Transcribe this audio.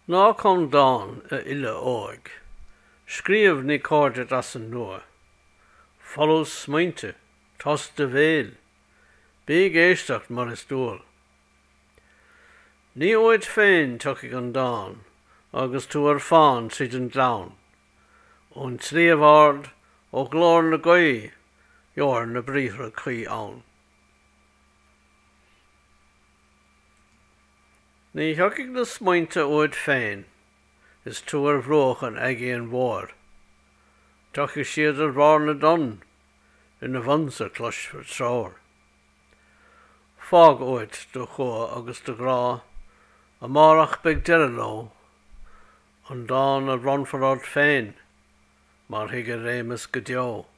Ná chun dán a ile óig, scríomh ní cóide as an nua, follows smainte, tos de bhéil, big éisteacht mar is dúil. Ní óid féin tuigh an dán, agus tú ar fáin siad an glán, ón tríomh ard ó glór na gaí, jór na bríomhre chuí ann. Ní thuigh na smainte óid féin, is tú ar bhróch an aige an mhór. Tuigh siad ar bhár na don, ina bhansa clois for trár. Fág óid do chua agus do grá, a marach beag deire lo, an dán a ron for ard féin, mar hiag a rémas go deo.